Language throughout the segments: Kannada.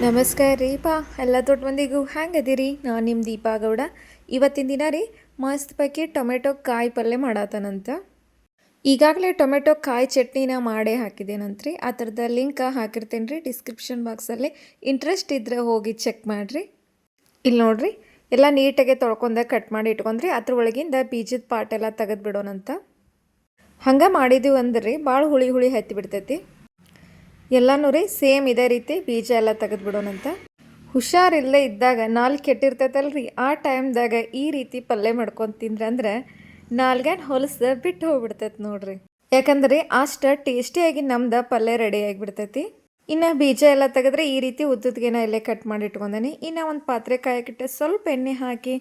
ನಮಸ್ಕಾರ ರೀ ಪಾ ಎಲ್ಲ ದೊಡ್ಡ ಮಂದಿಗೂ ಹೆಂಗದಿರಿ. ನಾನು ನಿಮ್ಮ ದೀಪಾ ಗೌಡ. ಇವತ್ತಿನ ದಿನ ರೀ ಮಸ್ತ್ ಪೈಕಿ ಟೊಮೆಟೊ ಕಾಯಿ ಪಲ್ಯ ಮಾಡತ್ತನಂತ. ಈಗಾಗಲೇ ಟೊಮೆಟೊ ಕಾಯಿ ಚಟ್ನಿನ ಮಾಡೇ ಹಾಕಿದ್ದೇನಂತ್ರಿ. ಆ ಥರದ ಲಿಂಕ್ ಹಾಕಿರ್ತೇನೆ ರೀ ಡಿಸ್ಕ್ರಿಪ್ಷನ್ ಬಾಕ್ಸಲ್ಲಿ. ಇಂಟ್ರೆಸ್ಟ್ ಇದ್ದರೆ ಹೋಗಿ ಚೆಕ್ ಮಾಡಿರಿ. ಇಲ್ಲಿ ನೋಡಿರಿ, ಎಲ್ಲ ನೀಟಾಗೆ ತೊಳ್ಕೊಂಡ ಕಟ್ ಮಾಡಿ ಇಟ್ಕೊಂಡ್ರಿ. ಅದ್ರ ಒಳಗಿಂದ ಬೀಜದ ಪಾಟೆಲ್ಲ ತೆಗೆದು ಬಿಡೋಣಂತ. ಹಂಗೆ ಮಾಡಿದ್ದೀವಿ ಅಂದ್ರೆ ಭಾಳ ಹುಳಿ ಹುಳಿ ಹತ್ತಿ ಬಿಡ್ತೈತಿ. ಎಲ್ಲನೂ ರೀ ಸೇಮ್ ಇದೇ ರೀತಿ ಬೀಜ ಎಲ್ಲ ತೆಗೆದು ಬಿಡೋಣಂತ. ಹುಷಾರಿಲ್ಲೇ ಇದ್ದಾಗ ನಾಲ್ಕು ಕೆಟ್ಟಿರ್ತೈತಲ್ರಿ, ಆ ಟೈಮ್ದಾಗ ಈ ರೀತಿ ಪಲ್ಯ ಮಾಡ್ಕೊಂಡು ತಿಂದ್ರಂದ್ರೆ ನಾಲ್ಗೇನು ಹೊಲಸು ಬಿಟ್ಟು ಹೋಗ್ಬಿಡ್ತೈತೆ ನೋಡ್ರಿ. ಯಾಕಂದ್ರೆ ಅಷ್ಟು ಟೇಸ್ಟಿಯಾಗಿ ನಮ್ದು ಪಲ್ಯ ರೆಡಿ ಆಗಿಬಿಡ್ತೈತಿ. ಇನ್ನು ಬೀಜ ಎಲ್ಲ ತೆಗೆದ್ರೆ ಈ ರೀತಿ ಉದ್ದುದ್ಗೆನ ಇಲ್ಲೇ ಕಟ್ ಮಾಡಿ ಇಟ್ಕೊಂಡೇನಿ. ಇನ್ನು ಒಂದು ಪಾತ್ರೆ ಕಾಯಕ್ಕಿಟ್ಟು ಸ್ವಲ್ಪ ಎಣ್ಣೆ ಹಾಕಿ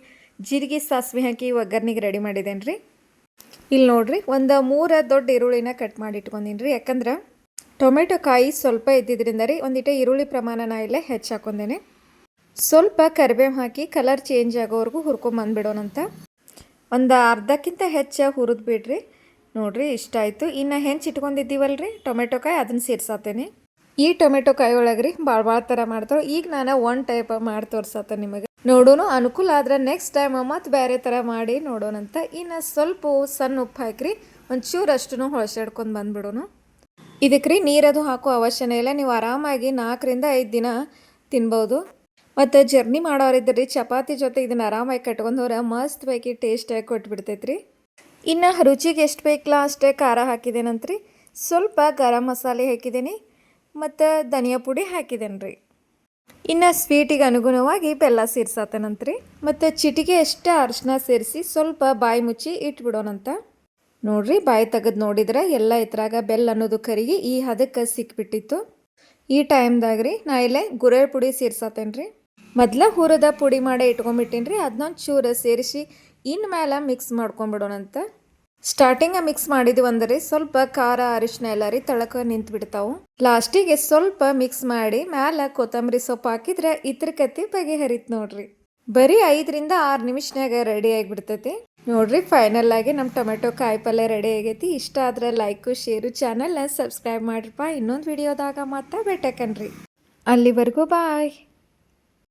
ಜೀರಿಗೆ ಸಾಸಿವೆ ಹಾಕಿ ಒಗ್ಗರ್ನಿಗೆ ರೆಡಿ ಮಾಡಿದ್ದೇನೆ ರೀ. ಇಲ್ಲಿ ನೋಡ್ರಿ, ಒಂದು 3 ದೊಡ್ಡ ಈರುಳ್ಳಿನ ಕಟ್ ಮಾಡಿ ಇಟ್ಕೊಂಡೀನಿ ರೀ. ಯಾಕಂದ್ರೆ ಟೊಮೆಟೊ ಕಾಯಿ ಸ್ವಲ್ಪ ಇದ್ದಿದ್ದರಿಂದ ರೀ ಒಂದಿಟ ಈರುಳ್ಳಿ ಪ್ರಮಾಣನ ಇಲ್ಲೇ ಹೆಚ್ಚು ಹಾಕೊಂಡೇನೆ. ಸ್ವಲ್ಪ ಕರಿಬೇವು ಹಾಕಿ ಕಲರ್ ಚೇಂಜ್ ಆಗೋವರೆಗೂ ಹುರ್ಕೊಂಬಂದ್ಬಿಡೋಣಂತ. ಒಂದು ಅರ್ಧಕ್ಕಿಂತ ಹೆಚ್ಚು ಹುರಿದು ಬಿಡ್ರಿ. ನೋಡಿರಿ, ಇಷ್ಟ ಆಯಿತು. ಇನ್ನು ಹೆಂಚಿಟ್ಕೊಂಡಿದ್ದೀವಲ್ರಿ ಟೊಮೆಟೊ ಕಾಯಿ, ಅದನ್ನು ಸೇರ್ಸಾತೇನೆ. ಈ ಟೊಮೆಟೊ ಕಾಯಿ ಒಳಗೆ ರೀ ಭಾಳ ಥರ ಮಾಡ್ತಾರೆ. ಈಗ ನಾನು ಒನ್ ಟೈಪ್ ಮಾಡಿ ತೋರ್ಸತ್ತೆ ನಿಮಗೆ. ನೋಡೋಣ, ಅನುಕೂಲ ಆದ್ರೆ ನೆಕ್ಸ್ಟ್ ಟೈಮ್ ಮತ್ತು ಬೇರೆ ಥರ ಮಾಡಿ ನೋಡೋಣಂತ. ಇನ್ನು ಸ್ವಲ್ಪ ಸಣ್ಣ ಉಪ್ಪು ಹಾಕಿರಿ, ಒಂಚೂರಷ್ಟು ಹೊಳಸಾಡ್ಕೊಂಡು ಬಂದುಬಿಡೋಣ. ಇದಕ್ಕೆ ರೀ ನೀರದು ಹಾಕೋ ಅವಶ್ಯನೇ ಇಲ್ಲ. ನೀವು ಆರಾಮಾಗಿ 4 ರಿಂದ 5 ದಿನ ತಿನ್ಬೋದು. ಮತ್ತು ಜರ್ನಿ ಮಾಡೋರಿದ್ದರೆ ಚಪಾತಿ ಜೊತೆ ಇದನ್ನು ಆರಾಮಾಗಿ ಕಟ್ಕೊಂಡವ್ರೆ ಮಸ್ತ್ ಬೇಕಿ ಟೇಸ್ಟಾಗಿ ಕೊಟ್ಬಿಡ್ತೈತೆ ರೀ. ಇನ್ನು ರುಚಿಗೆ ಎಷ್ಟು ಬೇಕಲ್ಲ ಅಷ್ಟೇ ಖಾರ ಹಾಕಿದ್ದೇನಂತ್ರಿ. ಸ್ವಲ್ಪ ಗರಂ ಮಸಾಲೆ ಹಾಕಿದ್ದೀನಿ ಮತ್ತು ಧನಿಯಾ ಪುಡಿ ಹಾಕಿದ್ದೇನೆ ರೀ. ಇನ್ನು ಸ್ವೀಟಿಗೆ ಅನುಗುಣವಾಗಿ ಬೆಲ್ಲ ಸೇರ್ಸಾತೇನಂತ್ರಿ. ಮತ್ತು ಚಿಟಿಗೆ ಅಷ್ಟೇ ಅರಿಶಿನ ಸೇರಿಸಿ ಸ್ವಲ್ಪ ಬಾಯಿ ಮುಚ್ಚಿ ಇಟ್ಬಿಡೋಣಂತ. ನೋಡ್ರಿ, ಬಾಯಿ ತೆಗೆದು ನೋಡಿದ್ರೆ ಎಲ್ಲ ಇದ್ರಾಗ ಬೆಲ್ಲ ಅನ್ನೋದು ಕರಿಗಿ ಈ ಹದಕ್ಕೆ ಸಿಕ್ಬಿಟ್ಟಿತ್ತು. ಈ ಟೈಮ್ದಾಗ ರೀ ನಾ ಇಲ್ಲೇ ಗುರೆಳ್ ಪುಡಿ ಸೇರ್ಸಾತೇನೆ ರೀ. ಮೊದಲ ಹುರದ ಪುಡಿ ಮಾಡೇ ಇಟ್ಕೊಂಡ್ಬಿಟ್ಟೀನಿ ರೀ. ಅದನ್ನೊಂದು ಚೂರು ಸೇರಿಸಿ ಇನ್ನು ಮೇಲೆ ಮಿಕ್ಸ್ ಮಾಡ್ಕೊಂಬಿಡೋಣಂತ. ಸ್ಟಾರ್ಟಿಂಗ ಮಿಕ್ಸ್ ಮಾಡಿದ್ವಿ ಅಂದರೆ ಸ್ವಲ್ಪ ಖಾರ ಅರಿಶಿನ ಎಲ್ಲ ರೀ ತಳಕ ನಿಂತು ಬಿಡ್ತಾವು. ಲಾಸ್ಟಿಗೆ ಸ್ವಲ್ಪ ಮಿಕ್ಸ್ ಮಾಡಿ ಮ್ಯಾಲೆ ಕೊತ್ತಂಬರಿ ಸೊಪ್ಪು ಹಾಕಿದ್ರೆ ಇದ್ರ ಕತ್ತಿ ಬಗೆಹರಿತು ನೋಡ್ರಿ. ಬರೀ 5 ರಿಂದ 6 ನಿಮಿಷನಾಗ ರೆಡಿ ಆಗಿಬಿಡ್ತೈತಿ. ನೋಡ್ರಿ, ಫೈನಲ್ ಆಗಿ ನಮ್ಮ ಟೊಮೆಟೊ ಕಾಯಿ ಪಲ್ಯ ರೆಡಿ ಆಗೈತಿ. ಇಷ್ಟ ಆದ್ರೆ ಲೈಕು ಶೇರು ಚಾನಲ್ನ ಸಬ್ಸ್ಕ್ರೈಬ್ ಮಾಡ್ರಿಪ್ಪ. ಇನ್ನೊಂದು ವಿಡಿಯೋದಾಗ ಮತ್ತೆ ಭೇಟಿಯಾಕನ್ರಿ. ಅಲ್ಲಿವರೆಗೂ ಬಾಯ್.